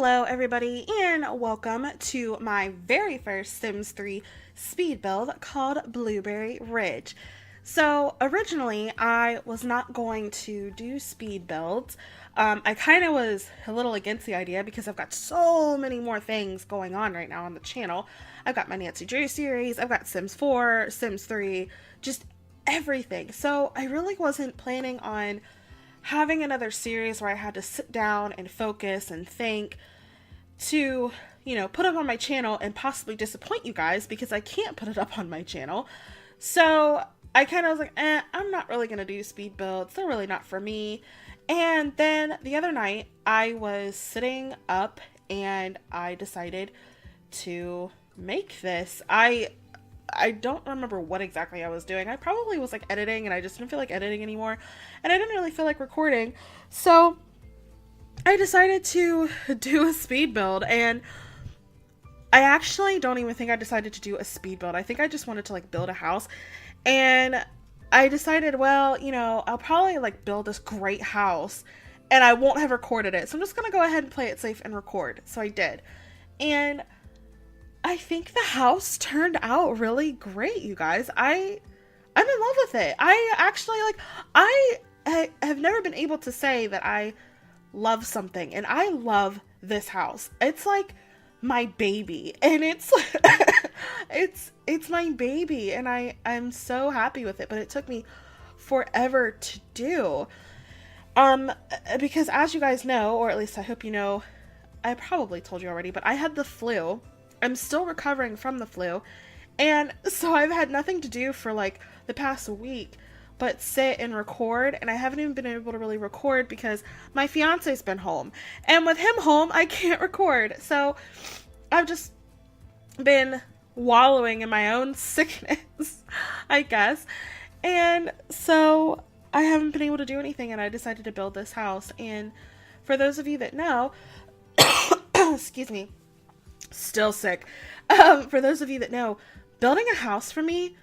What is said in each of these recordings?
Hello everybody and welcome to my very first Sims 3 speed build called Blueberry Ridge. So originally I was not going to do speed builds. I kind of was a little against the idea because I've got so many more things going on right now on the channel. I've got my Nancy Drew series, I've got Sims 4, Sims 3, just everything. So I really wasn't planning on having another series where I had to sit down and focus and think to, put up on my channel and possibly disappoint you guys because I can't put it up on my channel. So I kind of was like, I'm not really going to do speed builds. They're really not for me. And then the other night I was sitting up and I decided to make this. I don't remember what exactly I was doing. I probably was like editing and I just didn't feel like editing anymore. And I didn't really feel like recording. So I decided to do a speed build, and I actually don't even think I decided to do a speed build. I think I just wanted to build a house, and I decided, well, I'll probably build this great house and I won't have recorded it. So I'm just going to go ahead and play it safe and record. So I did. And I think the house turned out really great, you guys. I'm in love with it. I actually I have never been able to say that I love something, and I love this house. It's like my baby, and it's it's my baby, and I'm so happy with it, but it took me forever to do. Because as you guys know, or at least I hope you know, I probably told you already, but I had the flu. I'm still recovering from the flu, and so I've had nothing to do for the past week but sit and record, and I haven't even been able to really record because my fiance's been home, and with him home I can't record. So I've just been wallowing in my own sickness, I guess, and so I haven't been able to do anything, and I decided to build this house. And for those of you that know, excuse me, still sick. For those of you that know, building a house for me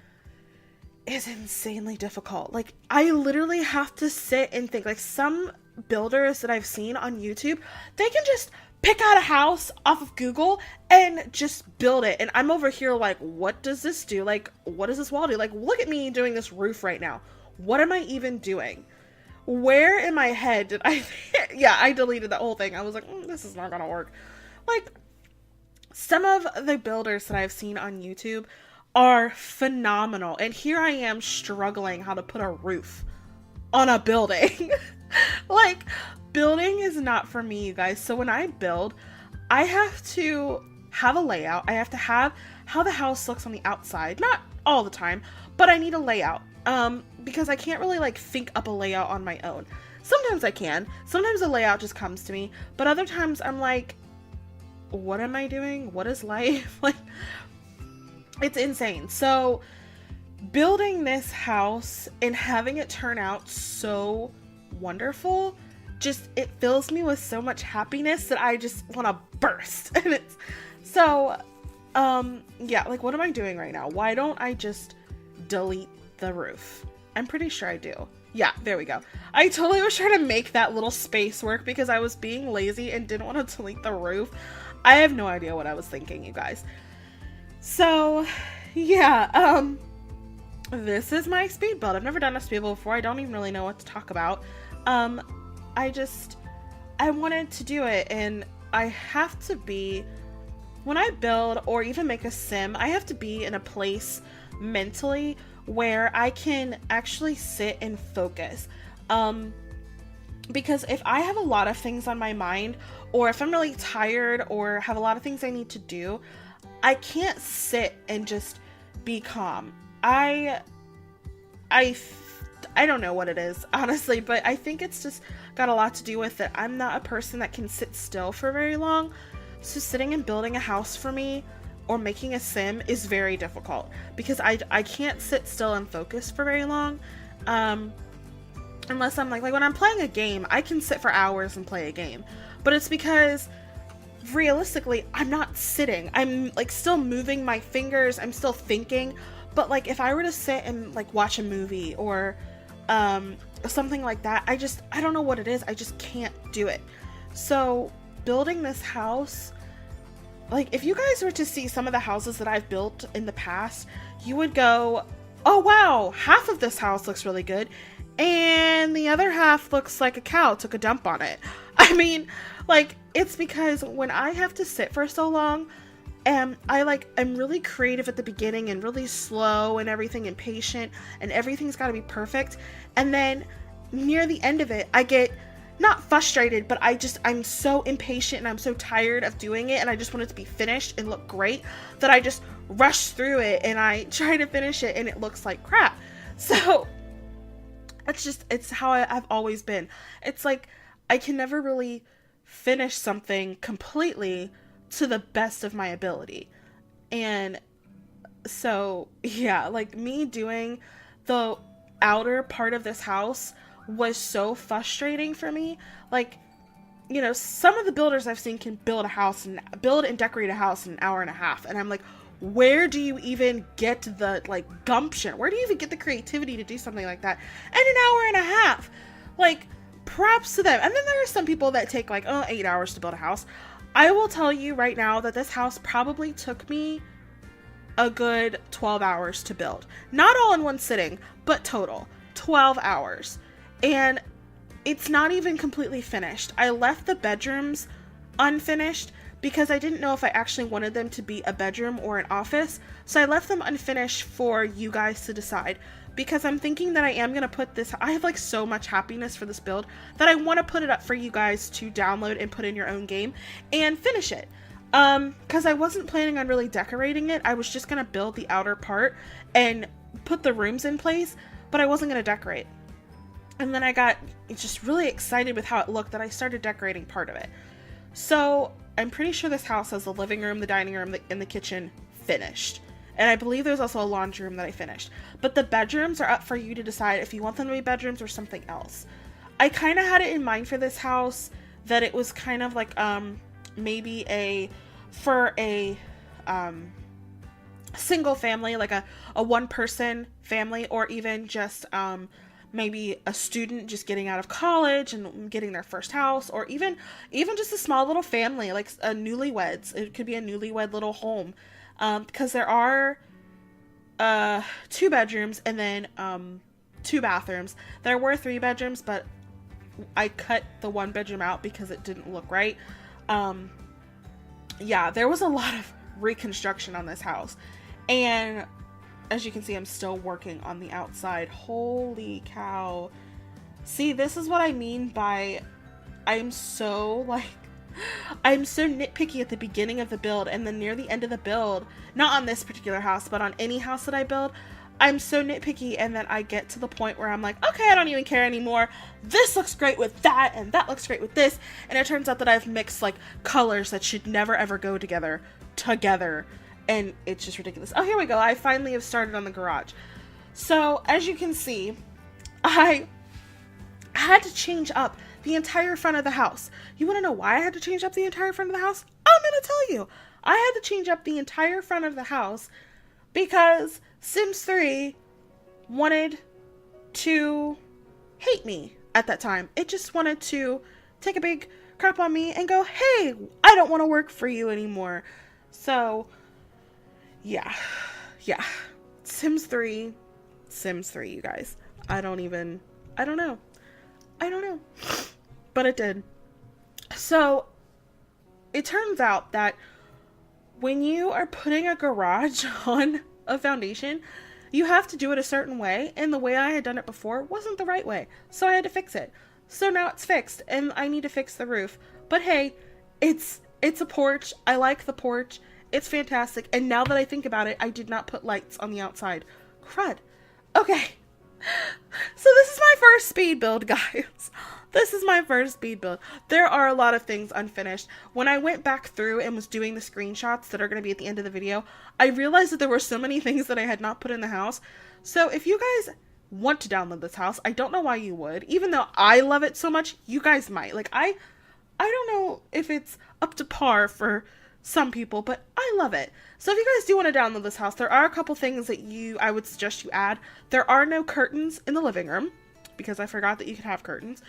is insanely difficult. I literally have to sit and think. Some builders that I've seen on YouTube, they can just pick out a house off of Google and just build it. And I'm over here what does this do? What does this wall do? Look at me doing this roof right now. What am I even doing? Where in my head did I... Yeah, I deleted that whole thing. I was like, this is not gonna work. Some of the builders that I've seen on YouTube are phenomenal, and here I am struggling how to put a roof on a building. Building is not for me, you guys. So when I build, I have to have a layout. I have to have how the house looks on the outside. Not all the time, but I need a layout. Because I can't really think up a layout on my own. Sometimes I can. Sometimes the layout just comes to me, but other times I'm like, what am I doing? What is life? It's insane. So building this house and having it turn out so wonderful, it fills me with so much happiness that I just want to burst. And it's so, yeah, what am I doing right now? Why don't I just delete the roof? I'm pretty sure I do. Yeah, there we go. I totally was trying to make that little space work because I was being lazy and didn't want to delete the roof. I have no idea what I was thinking, you guys. So, yeah, this is my speed build. I've never done a speed build before. I don't even really know what to talk about. I wanted to do it, and I have to be, when I build or even make a sim, I have to be in a place mentally where I can actually sit and focus. Because if I have a lot of things on my mind, or if I'm really tired or have a lot of things I need to do, I can't sit and just be calm. I don't know what it is, honestly, but I think it's just got a lot to do with it. I'm not a person that can sit still for very long. So sitting and building a house for me or making a sim is very difficult because I can't sit still and focus for very long. Unless I'm when I'm playing a game, I can sit for hours and play a game, but it's because realistically I'm not sitting. I'm still moving my fingers, I'm still thinking. But if I were to sit and watch a movie or something like that, I don't know what it is, I just can't do it. So building this house, like, if you guys were to see some of the houses that I've built in the past, you would go, oh wow, half of this house looks really good, and the other half looks like a cow took a dump on it. I mean, like, it's because when I have to sit for so long, and I'm really creative at the beginning and really slow and everything and patient, and everything's got to be perfect, and then near the end of it, I get not frustrated, but I'm so impatient and I'm so tired of doing it, and I just want it to be finished and look great, that I just rush through it and I try to finish it and it looks like crap. So it's how I've always been. It's like I can never really finish something completely to the best of my ability. And so yeah, like, me doing the outer part of this house was so frustrating for me. Like, you know, some of the builders I've seen can build and decorate a house in an hour and a half, and I'm like, where do you even get the, like, gumption? Where do you even get the creativity to do something like that in an hour and a half? Like, props to them. And then there are some people that take, like, 8 hours to build a house. I will tell you right now that this house probably took me a good 12 hours to build. Not all in one sitting, but total 12 hours. And it's not even completely finished. I left the bedrooms unfinished because I didn't know if I actually wanted them to be a bedroom or an office. So I left them unfinished for you guys to decide, because I'm thinking that I am going to put this, I have like so much happiness for this build that I want to put it up for you guys to download and put in your own game and finish it. Because I wasn't planning on really decorating it. I was just going to build the outer part and put the rooms in place, but I wasn't going to decorate. And then I got just really excited with how it looked that I started decorating part of it. So I'm pretty sure this house has the living room, the dining room, and the kitchen finished. And I believe there's also a laundry room that I finished. But the bedrooms are up for you to decide if you want them to be bedrooms or something else. I kind of had it in mind for this house that it was kind of like maybe for a single family, like a one-person family, or even just maybe a student just getting out of college and getting their first house, or even just a small little family, like a newlyweds. It could be a newlywed little home, because there are 2 bedrooms and then 2 bathrooms. There were 3 bedrooms, but I cut the 1 bedroom out because it didn't look right. Yeah, there was a lot of reconstruction on this house, and as you can see, I'm still working on the outside. Holy cow. See, this is what I mean by I'm so nitpicky at the beginning of the build, and then near the end of the build, not on this particular house, but on any house that I build, I'm so nitpicky, and then I get to the point where I'm like, okay, I don't even care anymore. This looks great with that, and that looks great with this, and it turns out that I've mixed, like, colors that should never ever go together, and it's just ridiculous. Oh, here we go. I finally have started on the garage. So, as you can see, I had to change up the entire front of the house. You want to know why I had to change up the entire front of the house? I'm going to tell you. I had to change up the entire front of the house because Sims 3 wanted to hate me at that time. It just wanted to take a big crap on me and go, hey, I don't want to work for you anymore. So, yeah. Sims 3, you guys. I don't know. But it did. So, it turns out that when you are putting a garage on a foundation, you have to do it a certain way, and the way I had done it before wasn't the right way. So I had to fix it. So now it's fixed, and I need to fix the roof. But hey, it's a porch. I like the porch. It's fantastic. And now that I think about it, I did not put lights on the outside. Crud. Okay. So this is my first speed build, guys. This is my first speed build. There are a lot of things unfinished. When I went back through and was doing the screenshots that are going to be at the end of the video, I realized that there were so many things that I had not put in the house. So if you guys want to download this house, I don't know why you would. Even though I love it so much, you guys might. Like, I don't know if it's up to par for some people, but I love it. So if you guys do want to download this house, there are a couple things that I would suggest you add. There are no curtains in the living room because I forgot that you could have curtains.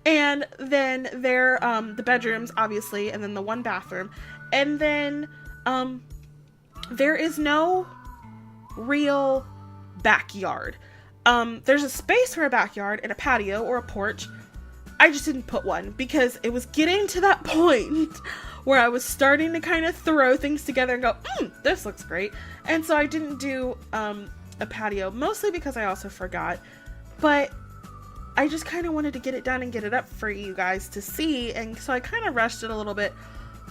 And then there, the bedrooms, obviously, and then the one bathroom. And then, there is no real backyard. There's a space for a backyard and a patio or a porch. I just didn't put one because it was getting to that point where I was starting to kind of throw things together and go, this looks great. And so I didn't do a patio, mostly because I also forgot. But I just kind of wanted to get it done and get it up for you guys to see. And so I kind of rushed it a little bit.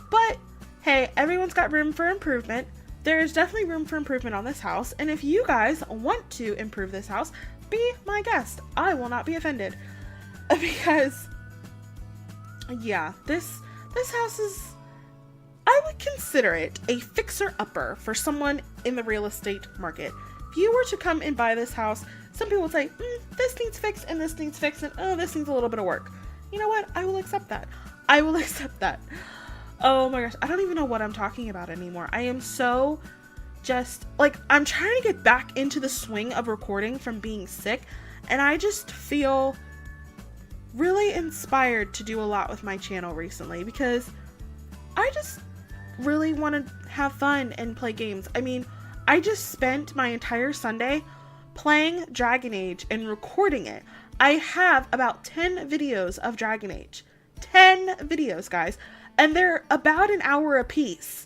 But hey, everyone's got room for improvement. There is definitely room for improvement on this house. And if you guys want to improve this house, be my guest. I will not be offended. Because, yeah, this house is, I would consider it a fixer-upper for someone in the real estate market. If you were to come and buy this house, some people would say, this needs fixed, and this needs fixed, and oh, this needs a little bit of work. You know what? I will accept that. I will accept that. Oh my gosh, I don't even know what I'm talking about anymore. I am so just, like, I'm trying to get back into the swing of recording from being sick, and I just feel really inspired to do a lot with my channel recently because I just really want to have fun and play games. I mean, I just spent my entire Sunday playing Dragon Age and recording it. I have about 10 videos of Dragon Age. 10 videos, guys. And they're about an hour a piece.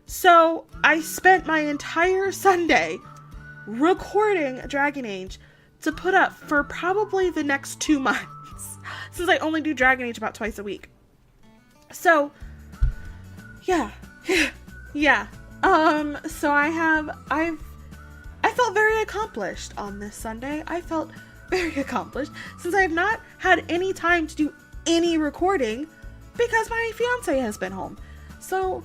So I spent my entire Sunday recording Dragon Age to put up for probably the next 2 months. Since I only do Dragon Age about twice a week. So, yeah. Yeah. So I felt very accomplished on this Sunday. I felt very accomplished since I have not had any time to do any recording because my fiance has been home. So,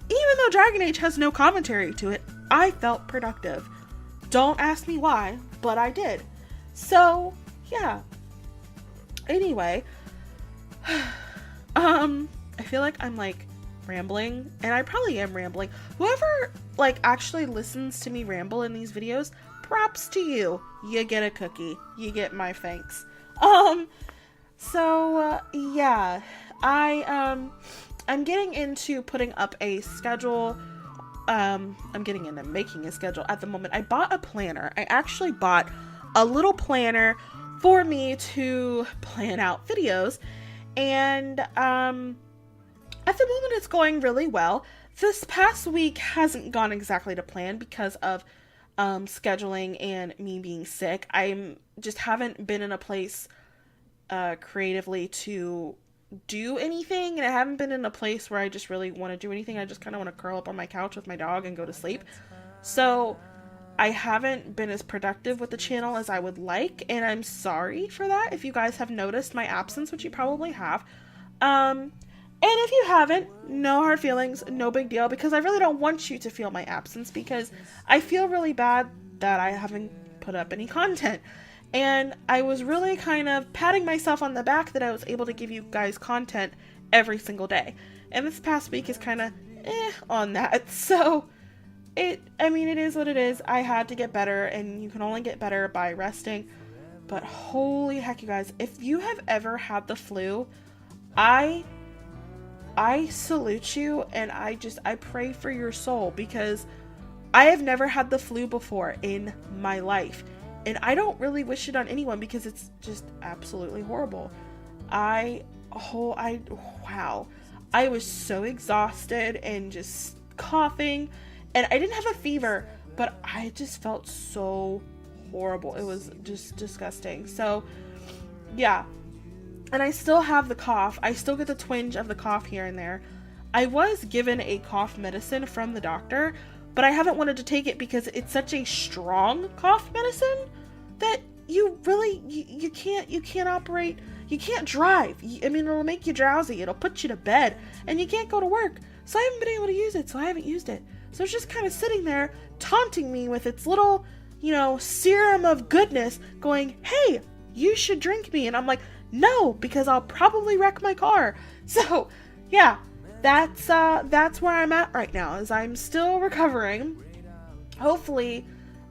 even though Dragon Age has no commentary to it, I felt productive. Don't ask me why, but I did. So, yeah. Anyway, I feel like I'm like rambling, and I probably am rambling. Whoever like actually listens to me ramble in these videos, props to you. You get a cookie. You get my thanks. Yeah, I'm getting into putting up a schedule. I'm getting into making a schedule at the moment. I bought a planner. I actually bought a little planner for me to plan out videos, and at the moment it's going really well. This past week hasn't gone exactly to plan because of scheduling and me being sick. I just haven't been in a place creatively to do anything, and I haven't been in a place where I just really want to do anything. I just kind of want to curl up on my couch with my dog and go to sleep. So I haven't been as productive with the channel as I would like, and I'm sorry for that if you guys have noticed my absence, which you probably have. And if you haven't, no hard feelings, no big deal, because I really don't want you to feel my absence, because I feel really bad that I haven't put up any content. And I was really kind of patting myself on the back that I was able to give you guys content every single day. And this past week is kind of on that. So it is what it is. I had to get better, and you can only get better by resting. But holy heck, you guys, if you have ever had the flu, I salute you, and I pray for your soul, because I have never had the flu before in my life. And I don't really wish it on anyone because it's just absolutely horrible. Wow. I was so exhausted and just coughing, and I didn't have a fever, but I just felt so horrible. It was just disgusting. So yeah. And I still have the cough. I still get the twinge of the cough here and there. I was given a cough medicine from the doctor, but I haven't wanted to take it because it's such a strong cough medicine that you really, you can't operate, you can't drive. It'll make you drowsy. It'll put you to bed, and you can't go to work. So I haven't been able to use it, so I haven't used it. So it's just kind of sitting there taunting me with its little, serum of goodness going, hey, you should drink me. And I'm like, no, because I'll probably wreck my car. So yeah, that's where I'm at right now, is I'm still recovering. Hopefully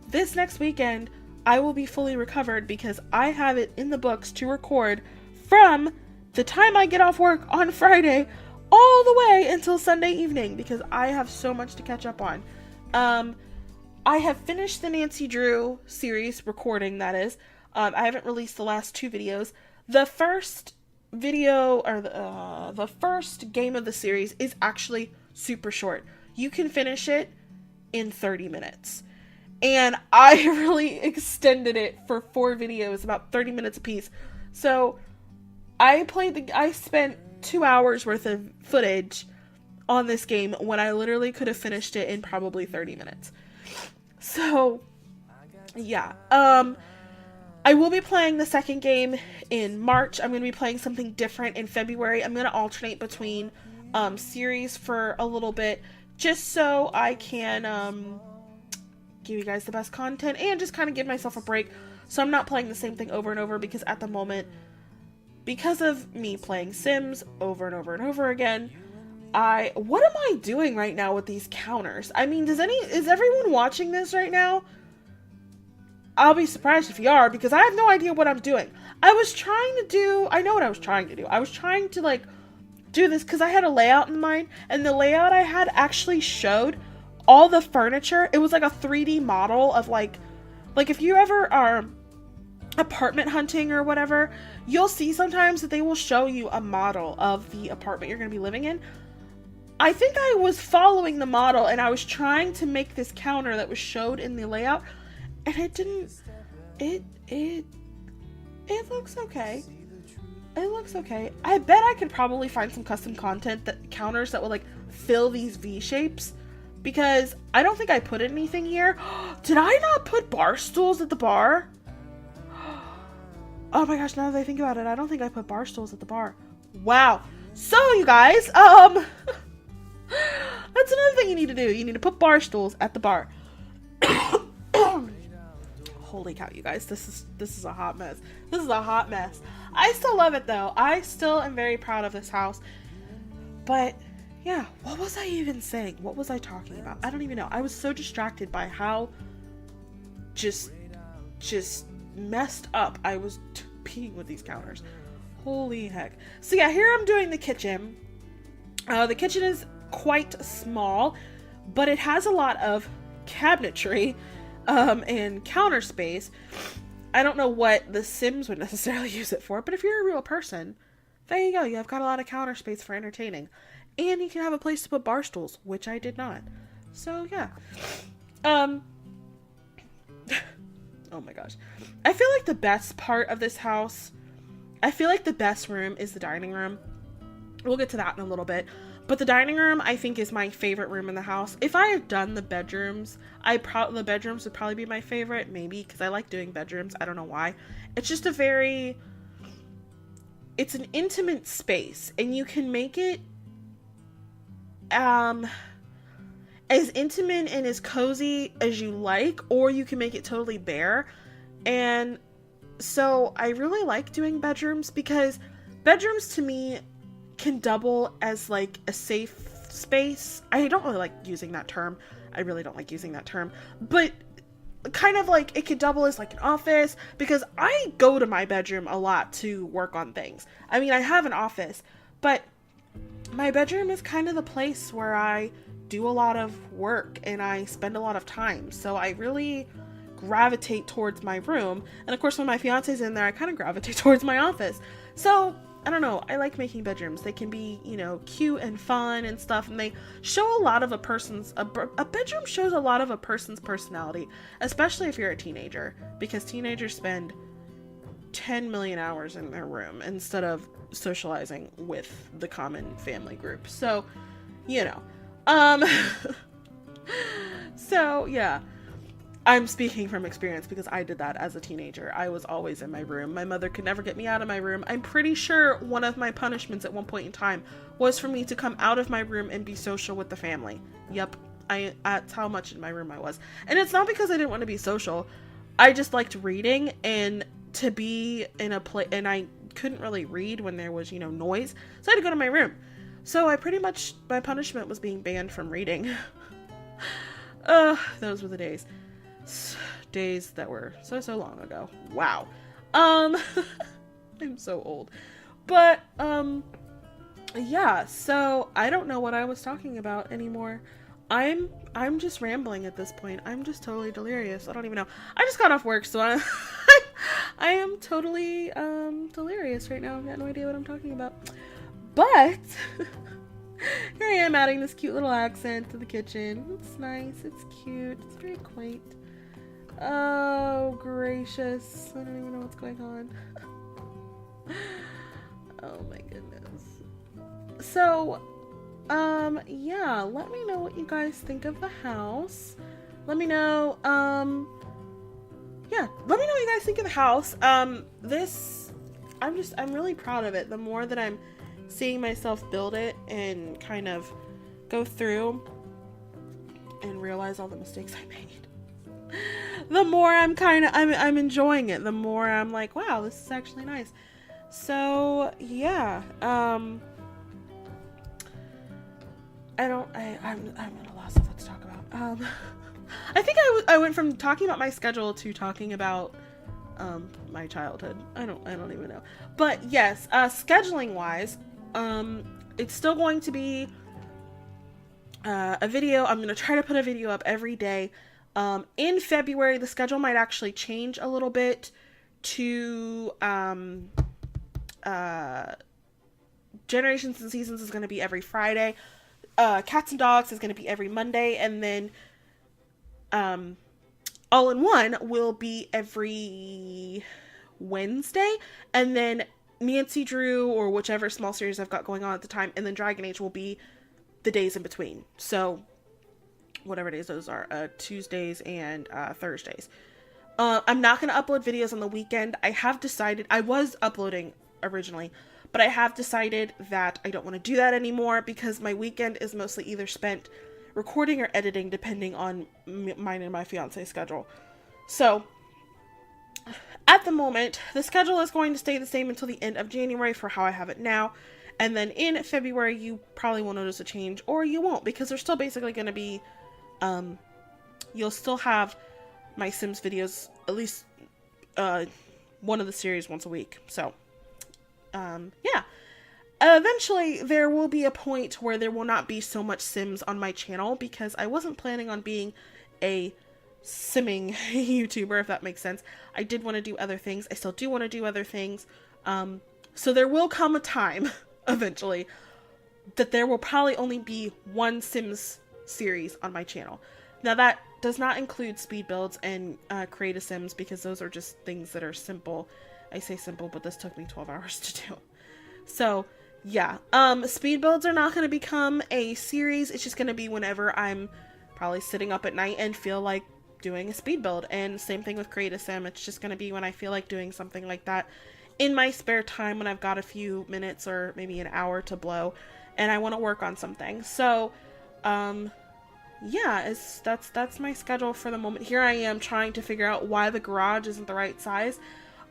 this next weekend I will be fully recovered because I have it in the books to record from the time I get off work on Friday all the way until Sunday evening because I have so much to catch up on. I have finished the Nancy Drew series recording, that is. I haven't released the last 2 videos. The first video, or the first game of the series is actually super short. You can finish it in 30 minutes. And I really extended it for 4 videos, about 30 minutes apiece. So I spent 2 hours worth of footage on this game when I literally could have finished it in probably 30 minutes. So yeah, I will be playing the second game in March. I'm going to be playing something different in February. I'm going to alternate between series for a little bit just so I can give you guys the best content and just kind of give myself a break so I'm not playing the same thing over and over, because at the moment, because of me playing Sims over and over and over again, what am I doing right now with these counters? I mean, is everyone watching this right now? I'll be surprised if you are, because I have no idea what I'm doing. I know what I was trying to do. I was trying to, like, do this because I had a layout in mind, and the layout I had actually showed all the furniture. It was like a 3D model of, like if you ever are apartment hunting or whatever, you'll see sometimes that they will show you a model of the apartment you're going to be living in. I think I was following the model, and I was trying to make this counter that was showed in the layout, and it didn't, it looks okay. It looks okay. I bet I could probably find some custom content counters that would, like, fill these V shapes, because I don't think I put anything here. Did I not put bar stools at the bar? Oh my gosh, now that I think about it, I don't think I put bar stools at the bar. Wow. So, you guys, that's another thing you need to do. You need to put bar stools at the bar. Holy cow, you guys, this is a hot mess. This is a hot mess. I still love it though. I still am very proud of this house. But yeah, what was I even saying? What was I talking about? I don't even know. I was so distracted by how just messed up I was being with these counters. Holy heck. So yeah, here I'm doing the kitchen. The kitchen is quite small, but it has a lot of cabinetry and counter space. I don't know what the Sims would necessarily use it for, but if you're a real person, there you go. You have got a lot of counter space for entertaining. And you can have a place to put bar stools, which I did not. So yeah. Oh my gosh. I feel like the best part of this house, I feel like the best room is the dining room. We'll get to that in a little bit. But the dining room, I think, is my favorite room in the house. If I had done the bedrooms, the bedrooms would probably be my favorite, maybe, because I like doing bedrooms. I don't know why. It's just it's an intimate space, and you can make it as intimate and as cozy as you like, or you can make it totally bare. And so I really like doing bedrooms, because bedrooms to me can double as like a safe space. I don't really like using that term. I really don't like using that term, but kind of like it could double as like an office, because I go to my bedroom a lot to work on things. I mean, I have an office, but my bedroom is kind of the place where I do a lot of work and I spend a lot of time. So I really gravitate towards my room. And of course, when my fiance's in there, I kind of gravitate towards my office. So I don't know. I like making bedrooms. They can be, cute and fun and stuff. And they show a lot of a bedroom shows a lot of a person's personality, especially if you're a teenager, because teenagers spend 10 million hours in their room instead of socializing with the common family group. So, so yeah. I'm speaking from experience because I did that as a teenager. I was always in my room. My mother could never get me out of my room. I'm pretty sure one of my punishments at one point in time was for me to come out of my room and be social with the family. Yep, that's how much in my room I was. And it's not because I didn't want to be social. I just liked reading, and to be in a place, and I couldn't really read when there was, noise. So I had to go to my room. So my punishment was being banned from reading. Those were the days. days that were so long ago. Wow. I'm so old. But, yeah, so I don't know what I was talking about anymore. I'm just rambling at this point. I'm just totally delirious. I don't even know. I just got off work, so I am totally, delirious right now. I've got no idea what I'm talking about. But, here I am adding this cute little accent to the kitchen. It's nice. It's cute. It's very quaint. Oh, gracious. I don't even know what's going on. Oh my goodness. So, yeah, let me know what you guys think of the house. Let me know, yeah, let me know what you guys think of the house. I'm really proud of it. The more that I'm seeing myself build it and kind of go through and realize all the mistakes I made, the more I'm enjoying it. The more I'm like, wow, this is actually nice. So yeah, I'm at a loss of what to talk about. I think I went from talking about my schedule to talking about my childhood. I don't even know. But yes, scheduling wise, it's still going to be a video. I'm going to try to put a video up every day. In February, the schedule might actually change a little bit to Generations and Seasons is going to be every Friday. Cats and Dogs is going to be every Monday, and then All in One will be every Wednesday, and then Nancy Drew, or whichever small series I've got going on at the time, and then Dragon Age will be the days in between. So whatever days those are, Tuesdays and Thursdays. I'm not going to upload videos on the weekend. I have decided, I was uploading originally, but I have decided that I don't want to do that anymore because my weekend is mostly either spent recording or editing, depending on mine and my fiance's schedule. So at the moment, the schedule is going to stay the same until the end of January for how I have it now. And then in February, you probably will notice a change, or you won't, because they're still basically going to be, you'll still have my Sims videos, at least one of the series once a week. So, yeah. Eventually, there will be a point where there will not be so much Sims on my channel, because I wasn't planning on being a simming YouTuber, if that makes sense. I did want to do other things. I still do want to do other things. So there will come a time, eventually, that there will probably only be one Sims series on my channel. Now, that does not include speed builds and create a Sims, because those are just things that are simple. I say simple, but this took me 12 hours to do. So, yeah. Speed builds are not going to become a series. It's just going to be whenever I'm probably sitting up at night and feel like doing a speed build. And same thing with create a sim. It's just going to be when I feel like doing something like that in my spare time, when I've got a few minutes or maybe an hour to blow and I want to work on something. So, yeah, that's my schedule for the moment. Here I am trying to figure out why the garage isn't the right size,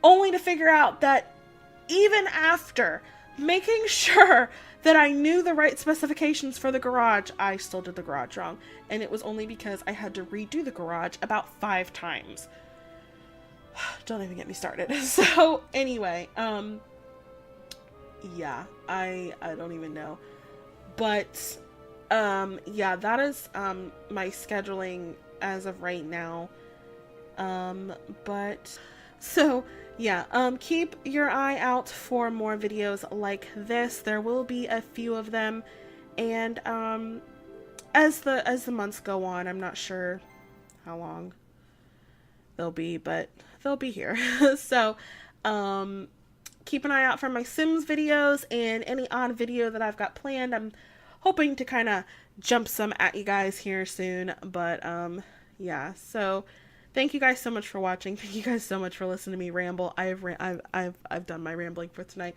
only to figure out that even after making sure that I knew the right specifications for the garage, I still did the garage wrong. And it was only because I had to redo the garage about 5 times. Don't even get me started. So anyway, yeah, I don't even know. But yeah, that is my scheduling as of right now. But so yeah, keep your eye out for more videos like this. There will be a few of them, and as the months go on, I'm not sure how long they'll be, but they'll be here. So keep an eye out for my Sims videos and any odd video that I've got planned. I'm hoping to kind of jump some at you guys here soon, but yeah, so thank you guys so much for watching. Thank you guys so much for listening to me ramble. I've done my rambling for tonight.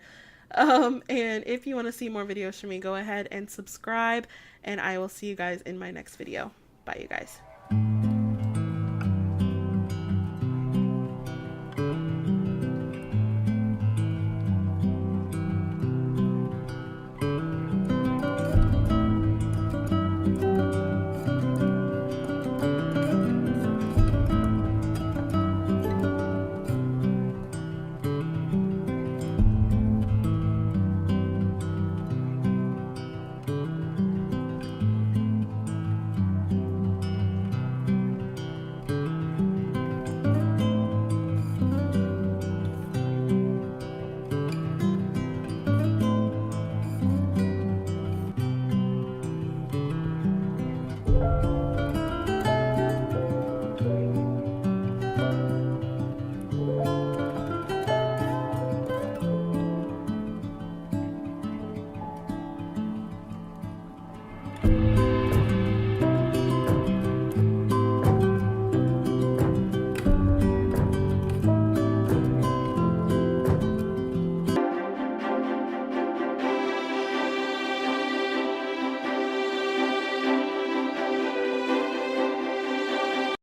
And if you want to see more videos from me, go ahead and subscribe, and I will see you guys in my next video. Bye, you guys.